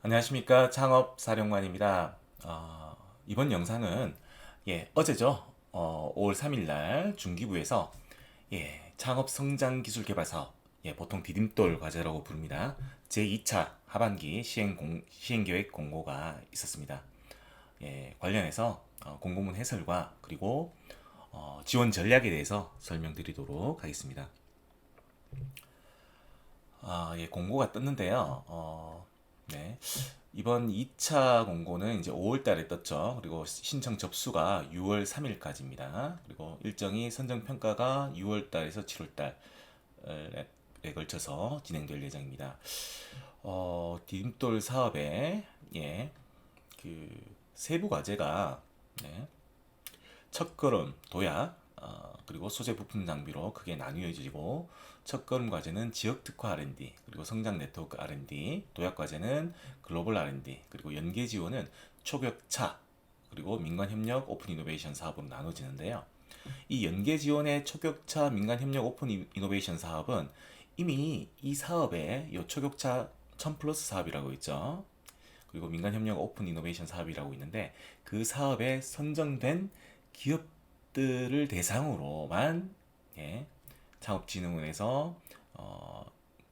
안녕하십니까, 창업사령관입니다. 이번 영상은 어제죠. 5월 3일 날 중기부에서 창업성장기술개발 사업, 보통 디딤돌 과제라고 부릅니다. 제2차 하반기 시행계획 공고가 있었습니다. 관련해서 공고문 해설과 그리고 지원 전략에 대해서 설명드리도록 하겠습니다. 공고가 떴는데요. 네. 이번 2차 공고는 이제 5월 달에 떴죠. 그리고 신청 접수가 6월 3일까지입니다. 그리고 일정이 선정 평가가 6월 달에서 7월 달에 걸쳐서 진행될 예정입니다. 디딤돌 사업의 그 세부 과제가 네, 첫걸음, 도약, 그리고 소재 부품 장비로 크게 나뉘어지고 첫걸음 과제는 지역 특화 R&D, 그리고 성장 네트워크 R&D, 도약 과제는 글로벌 R&D, 그리고 연계 지원은 초격차, 그리고 민간 협력 오픈 이노베이션 사업으로 나눠지는데요. 이 연계 지원의 초격차 민간 협력 오픈 이노베이션 사업은 이미 이 사업에 이 초격차 1000 플러스 사업이라고 있죠. 그리고 민간 협력 오픈 이노베이션 사업이라고 있는데 그 사업에 선정된 기업들을 대상으로만 창업진흥원에서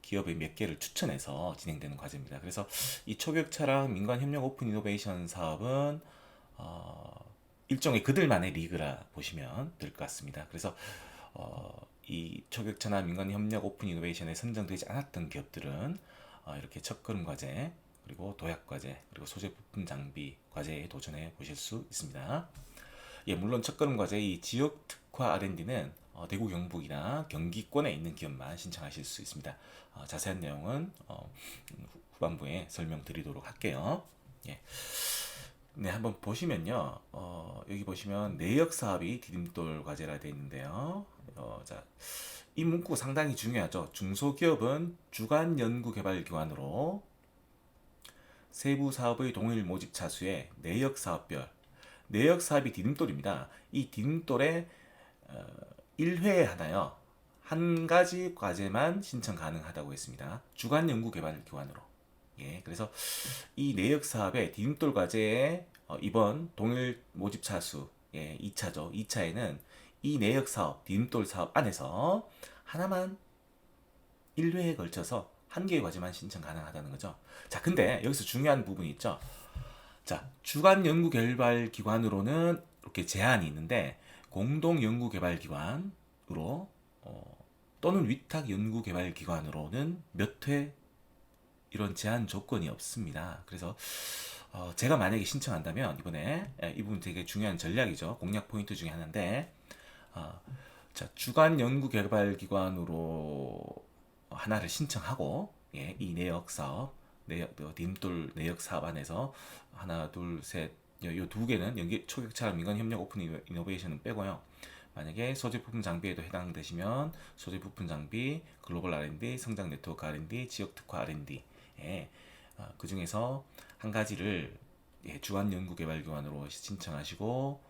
기업의 몇 개를 추천해서 진행되는 과제입니다. 그래서 이 초격차랑 민간협력 오픈 이노베이션 사업은 일종의 그들만의 리그라 보시면 될 것 같습니다. 그래서 이 초격차나 민간협력 오픈 이노베이션에 선정되지 않았던 기업들은 이렇게 첫걸음 과제, 그리고 도약 과제, 그리고 소재 부품 장비 과제에 도전해 보실 수 있습니다. 물론 첫걸음 과제 이 지역 특화 R&D는 대구 경북이나 경기권에 있는 기업만 신청하실 수 있습니다. 자세한 내용은 후반부에 설명드리도록 할게요. 예. 네, 한번 보시면요. 여기 보시면 내역 사업이 디딤돌 과제라 되어 있는데요. 자, 이 문구 상당히 중요하죠. 중소기업은 주간 연구 개발 기관으로 세부 사업의 동일 모집 차수에 내역 사업별, 내역 사업이 디딤돌입니다. 이 디딤돌에 1회에 하나요. 한 가지 과제만 신청 가능하다고 했습니다. 주간 연구 개발 기관으로. 그래서 이 내역 사업의 디딤돌 과제에 이번 동일 모집 차수 2차죠. 2차에는 이 내역 사업, 디딤돌 사업 안에서 하나만 1회에 걸쳐서 한 개의 과제만 신청 가능하다는 거죠. 자, 근데 여기서 중요한 부분이 있죠. 자, 주간 연구 개발 기관으로는 이렇게 제한이 있는데 공동 연구 개발 기관으로 또는 위탁 연구 개발 기관으로는 몇 회 이런 제한 조건이 없습니다. 그래서 제가 만약에 신청한다면 이번에 이 부분 되게 중요한 전략이죠. 공략 포인트 중에 하나인데 자, 주간 연구 개발 기관으로 하나를 신청하고 이 내역 사업 디딤돌 내역 사업 안에서 하나 둘셋 요 두 개는 연계 초격차랑 민간 협력 오픈 이노베이션은 빼고요. 만약에 소재 부품 장비에도 해당되시면 소재 부품 장비, 글로벌 R&D, 성장 네트워크 R&D, 지역 특화 R&D 그 중에서 한 가지를 주한 연구 개발 기관으로 신청하시고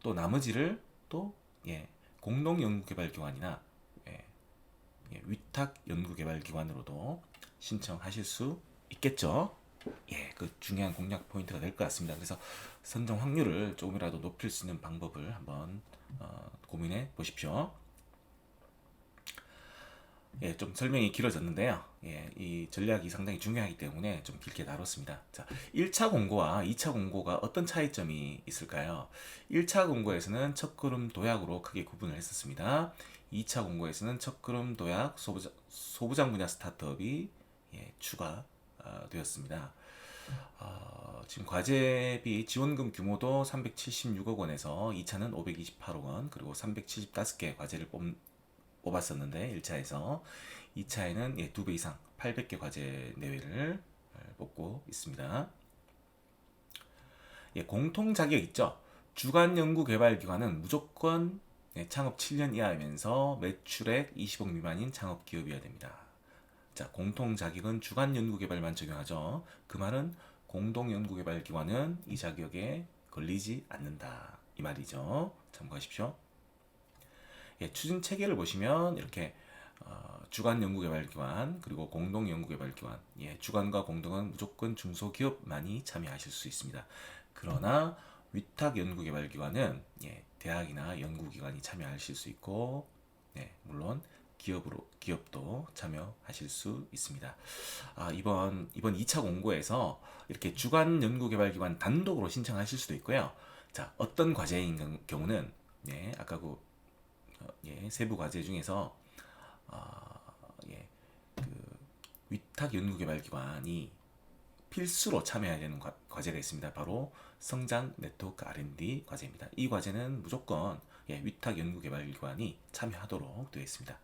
또 나머지를 또 공동 연구 개발 기관이나 위탁 연구 개발 기관으로도 신청하실 수 있겠죠. 그 중요한 공략 포인트가 될 것 같습니다. 그래서 선정 확률을 조금이라도 높일 수 있는 방법을 한번 고민해 보십시오. 좀 설명이 길어졌는데요. 이 전략이 상당히 중요하기 때문에 좀 길게 다뤘습니다. 자, 1차 공고와 2차 공고가 어떤 차이점이 있을까요? 1차 공고에서는 첫걸음 도약으로 크게 구분을 했었습니다. 2차 공고에서는 첫걸음 도약 소부장 분야 스타트업이 추가되었습니다. 지금 과제비 지원금 규모도 376억 원에서 2차는 528억 원, 그리고 375개 과제를 뽑았었는데 1차에서 2차에는 2배 이상 800개 과제 내외를 뽑고 있습니다. 공통 자격 있죠. 주간 연구 개발 기관은 무조건 창업 7년 이하이면서 매출액 20억 미만인 창업 기업이어야 됩니다. 자, 공통 자격은 주간 연구 개발만 적용하죠. 그 말은 공동 연구 개발 기관은 이 자격에 걸리지 않는다. 이 말이죠. 참고하십시오. 추진 체계를 보시면 이렇게 주간 연구개발기관 그리고 공동 연구개발기관. 예, 주간과 공동은 무조건 중소기업만이 참여하실 수 있습니다. 그러나 위탁 연구개발기관은 예, 대학이나 연구기관이 참여하실 수 있고, 네, 물론 기업도 참여하실 수 있습니다. 이번 2차 공고에서 이렇게 주간 연구개발기관 단독으로 신청하실 수도 있고요. 자, 어떤 과제인 경우는 예, 아까 예, 세부 과제 중에서 예, 위탁 연구개발기관이 필수로 참여해야 되는 과제가 있습니다. 바로 성장 네트워크 R&D 과제입니다. 이 과제는 무조건 예, 위탁 연구개발기관이 참여하도록 되어 있습니다.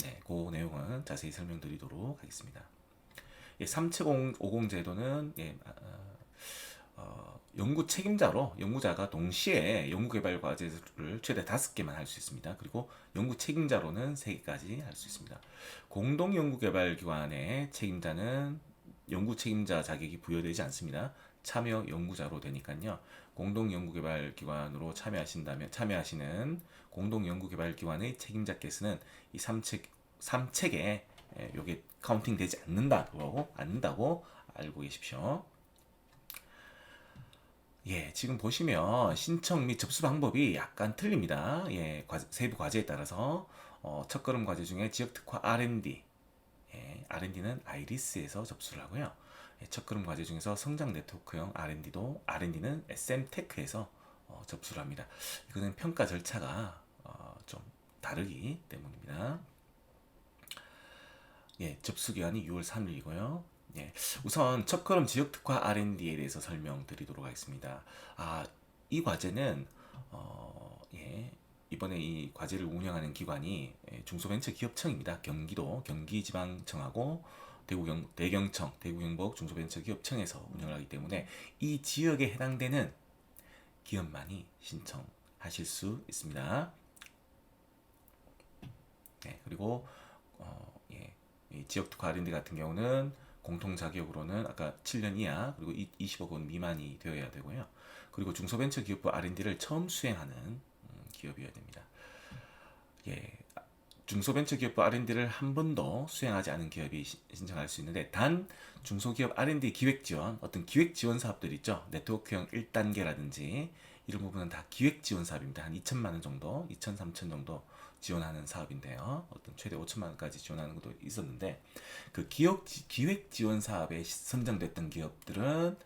네, 그 내용은 자세히 설명드리도록 하겠습니다. 예, 3750 제도는 예, 연구 책임자로 연구자가 동시에 연구개발 과제를 최대 5개만 할 수 있습니다. 그리고 연구 책임자로는 3개까지 할 수 있습니다. 공동 연구개발기관의 책임자는 연구 책임자 자격이 부여되지 않습니다. 참여 연구자로 되니까요. 공동 연구개발기관으로 참여하시는 공동 연구개발기관의 책임자께서는 이 3책에 요게 카운팅 되지 않는다고 알고 계십시오. 예, 지금 보시면 신청 및 접수 방법이 약간 틀립니다. 예, 세부 과제에 따라서 첫걸음 과제 중에 지역 특화 R&D, 예, R&D는 아이리스에서 접수를 하고요. 예, 첫걸음 과제 중에서 성장 네트워크형 R&D는 SM테크에서 접수를 합니다. 이거는 평가 절차가 좀 다르기 때문입니다. 예, 접수 기간이 6월 3일이고요. 예, 우선 첫걸음 지역특화 R&D에 대해서 설명드리도록 하겠습니다. 이 과제는 예, 이번에 이 과제를 운영하는 기관이 중소벤처기업청입니다. 경기도 경기지방청하고 대경청, 대구경북 중소벤처기업청에서 운영을 하기 때문에 이 지역에 해당되는 기업만이 신청하실 수 있습니다. 네, 그리고 예, 이 지역특화 R&D 같은 경우는 공통 자격으로는 아까 7년 이하 그리고 20억 원 미만이 되어야 되고요. 그리고 중소벤처기업부 R&D를 처음 수행하는 기업이어야 됩니다. 예, 중소벤처기업부 R&D를 한 번도 수행하지 않은 기업이 신청할 수 있는데 단 중소기업 R&D 기획지원 어떤 기획지원 사업들 있죠. 네트워크형 1단계라든지 이런 부분은 다 기획지원 사업입니다. 한 2천만 원 정도, 2천, 3천 정도 지원하는 사업인데요. 어떤 최대 5천만 원까지 지원하는 것도 있었는데 그 기획 지원 사업에 선정됐던 기업들은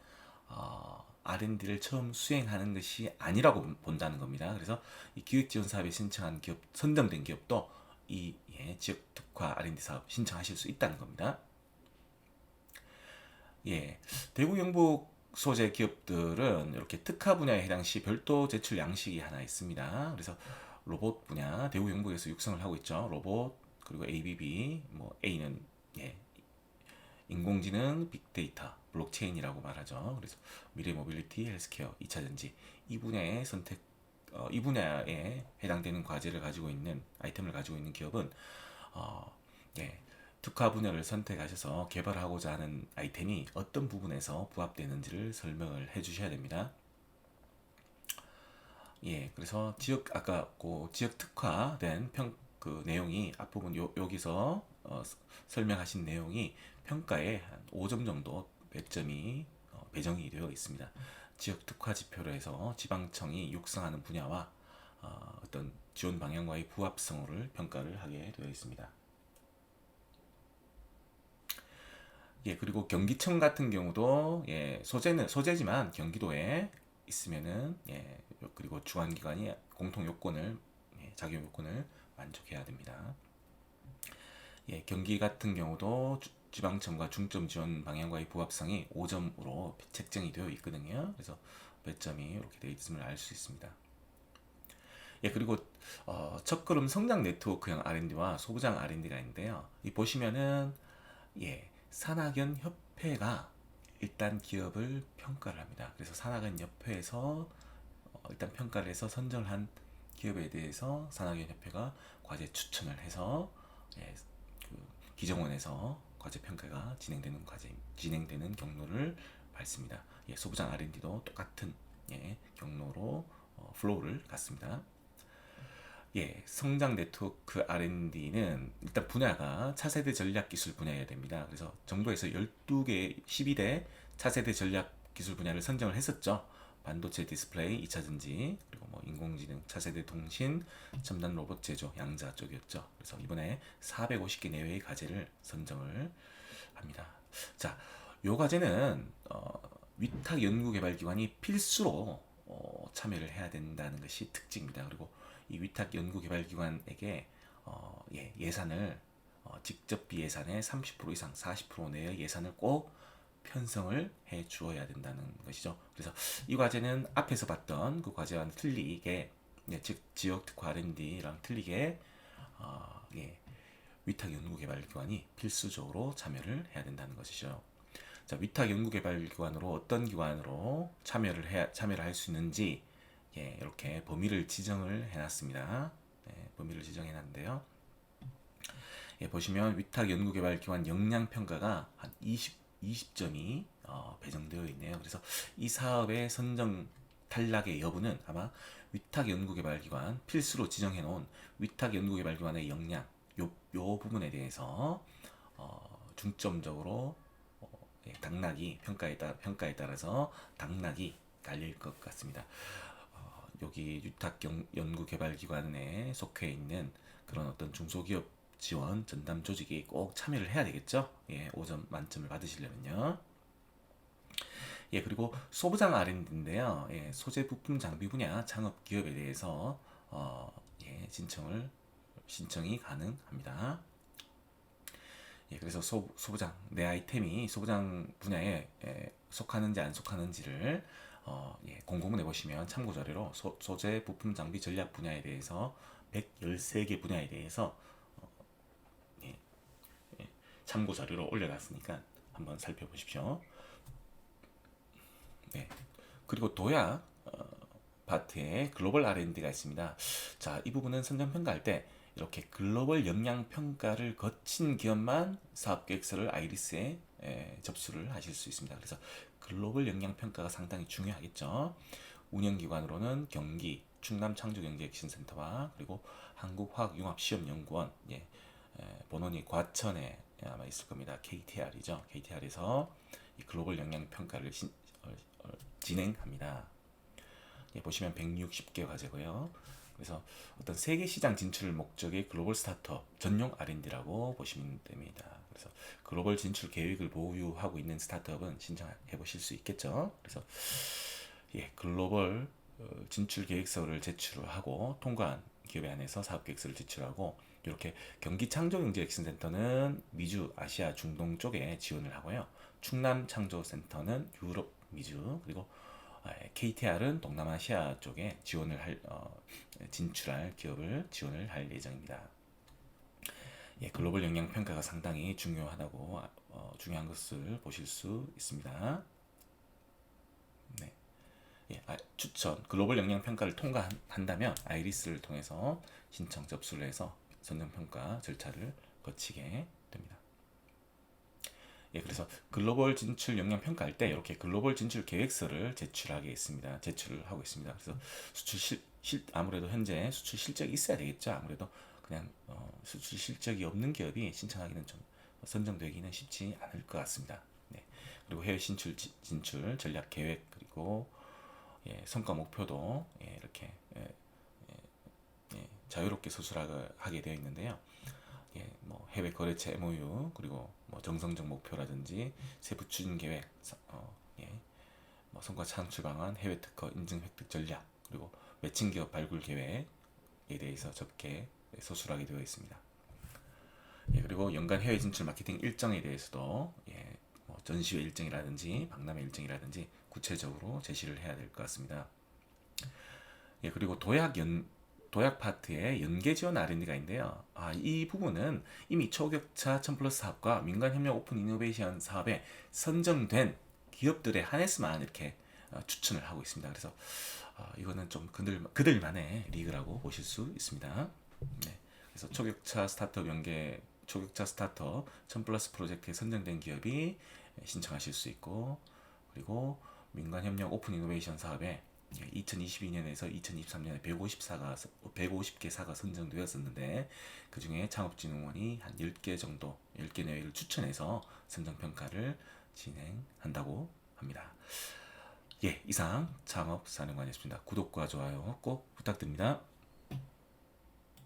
R&D를 처음 수행하는 것이 아니라고 본다는 겁니다. 그래서 이 기획 지원 사업에 신청한 기업, 선정된 기업도 이 지역 특화 R&D 사업 신청하실 수 있다는 겁니다. 예, 대구 경북 소재 기업들은 이렇게 특화 분야에 해당 시 별도 제출 양식이 하나 있습니다. 그래서 로봇 분야 대구 경북에서 육성을 하고 있죠. 로봇 그리고 ABB 뭐 A는 예, 인공지능, 빅데이터, 블록체인이라고 말하죠. 그래서 미래 모빌리티, 헬스케어, 2차 전지 이 분야에 해당되는 과제를 가지고 있는 아이템을 가지고 있는 기업은 예, 특화 분야를 선택하셔서 개발하고자 하는 아이템이 어떤 부분에서 부합되는지를 설명을 해 주셔야 됩니다. 예, 그래서 아까 그 지역 특화된 그 내용이 앞부분 여기서 설명하신 내용이 평가에 한 5점 정도 배점이 배정이 되어 있습니다. 지역 특화 지표로 해서 지방청이 육성하는 분야와 어떤 지원 방향과의 부합성을 평가를 하게 되어 있습니다. 예, 그리고 경기청 같은 경우도 예, 소재지만 경기도에 있으면은 예, 그리고 주관기관이 공통 요건을 작용 요건을 만족해야 됩니다. 예, 경기 같은 경우도 지방청과 중점 지원 방향과의 부합성이 5점으로 책정이 되어 있거든요. 그래서 배점이 이렇게 되어 있음을 알 수 있습니다. 예, 그리고 첫걸음 성장 네트워크형 R&D와 소부장 R&D가 있는데요. 이 보시면은 예, 산학연 협회가 일단 기업을 평가를 합니다. 그래서 산학연 협회에서 일단 평가를 해서 선정한 기업에 대해서 산학연 협회가 과제 추천을 해서 예, 그 기정원에서 과제 평가가 진행되는 경로를 밟습니다. 예, 소부장 R&D도 똑같은 예, 경로로 플로우를 갔습니다. 예, 성장 네트워크 R&D는 일단 분야가 차세대 전략 기술 분야여야 됩니다. 그래서 정부에서 12개, 12대 차세대 전략 기술 분야를 선정을 했었죠. 반도체 디스플레이, 2차 전지, 그리고 뭐 인공지능, 차세대 통신, 첨단 로봇 제조, 양자 쪽이었죠. 그래서 이번에 450개 내외의 과제를 선정을 합니다. 자, 요 과제는 위탁 연구개발기관이 필수로 참여를 해야 된다는 것이 특징입니다. 그리고 이 위탁 연구개발기관에게 예산을 직접비 예산의 30% 이상 40% 내의 예산을 꼭 편성을 해 주어야 된다는 것이죠. 그래서 이 과제는 앞에서 봤던 그 과제와는 틀리게 즉 지역 특화 R&D랑 틀리게 위탁 연구개발기관이 필수적으로 참여를 해야 된다는 것이죠. 자, 위탁 연구개발기관으로 어떤 기관으로 참여를 할 수 있는지 이렇게 범위를 지정을 해놨습니다. 범위를 지정해놨는데요. 보시면 위탁 연구개발기관 역량평가가 한 20점이 배정되어 있네요. 그래서 이 사업의 선정 탈락의 여부는 아마 위탁 연구개발기관 필수로 지정해놓은 위탁 연구개발기관의 역량 요 부분에 대해서 중점적으로 당락이 평가에 따라서 당락이 갈릴 것 같습니다. 여기 위탁 연구개발기관에 속해 있는 그런 어떤 중소기업 지원 전담 조직이 꼭 참여를 해야 되겠죠. 5점 만점을 받으시려면요. 그리고 소부장 R&D인데요. 소재 부품 장비 분야 창업 기업에 대해서 신청이 가능합니다. 그래서 소부장 내 아이템이 소부장 분야에 속하는지 안 속하는지를 공고문에 보시면 참고 자료로 소재 부품 장비 전략 분야에 대해서 113개 분야에 대해서 참고 자료로 올려놨으니까 한번 살펴보십시오. 그리고 도약 파트에 글로벌 R&D가 있습니다. 자, 이 부분은 선정 평가할 때 이렇게 글로벌 역량 평가를 거친 기업만 사업 계획서를 아이리스에 접수를 하실 수 있습니다. 그래서 글로벌 역량 평가가 상당히 중요하겠죠. 운영기관으로는 경기 충남창조경제혁신센터와 그리고 한국화학융합시험연구원, 본원이 과천에 아마 있을 겁니다. KTR이죠. KTR에서 이 글로벌 역량 평가를 진행합니다. 보시면 160개 과제고요. 그래서 어떤 세계 시장 진출 목적의 글로벌 스타트업 전용 R&D라고 보시면 됩니다. 그래서 글로벌 진출 계획을 보유하고 있는 스타트업은 신청해 보실 수 있겠죠. 그래서 글로벌 진출 계획서를 제출하고 통과한 기업에 한해서 사업 계획서를 제출하고 이렇게 경기창조경제혁신센터는 미주, 아시아, 중동 쪽에 지원을 하고요. 충남창조센터는 유럽, 미주 그리고 KTR은 동남아시아 쪽에 진출할 기업을 지원을 할 예정입니다. 글로벌 역량 평가가 상당히 중요하다고 중요한 것을 보실 수 있습니다. 추천 글로벌 역량 평가를 통과한다면 아이리스를 통해서 신청 접수를 해서 선정 평가 절차를 거치게 됩니다. 그래서 글로벌 진출 역량 평가할 때 이렇게 글로벌 진출 계획서를 제출을 하고 있습니다. 그래서 아무래도 현재 수출 실적이 있어야 되겠죠. 아무래도 그냥 수출 실적이 없는 기업이 신청하기는 좀 선정되기는 쉽지 않을 것 같습니다. 그리고 해외 진출 전략 계획 그리고 성과 목표도 이렇게 자유롭게 서술하게 되어 있는데요. 뭐 해외 거래처 MOU 그리고 뭐 정성적 목표라든지 세부 추진 계획, 뭐 성과 창출 방안, 해외 특허 인증 획득 전략 그리고 매칭 기업 발굴 계획에 대해서 적게 서술하게 되어 있습니다. 그리고 연간 해외 진출 마케팅 일정에 대해서도 뭐 전시회 일정이라든지 박람회 일정이라든지 구체적으로 제시를 해야 될 것 같습니다. 그리고 도약 파트에 연계 지원 R&D가 있는데요. 이 부분은 이미 초격차 1000+ 사업과 민간협력 오픈 이노베이션 사업에 선정된 기업들에 한해서만 이렇게 추천을 하고 있습니다. 그래서 이거는 좀 그들만의 리그라고 보실 수 있습니다. 그래서 초격차 스타트업 1000+ 프로젝트에 선정된 기업이 신청하실 수 있고 그리고 민간협력 오픈 이노베이션 사업에 2022년에서 2023년에 150개 사가 선정되었었는데 그 중에 창업진흥원이 한 10개 정도, 10개 내외를 추천해서 선정평가를 진행한다고 합니다. 예, 이상 창업사령관이었습니다. 구독과 좋아요 꼭 부탁드립니다.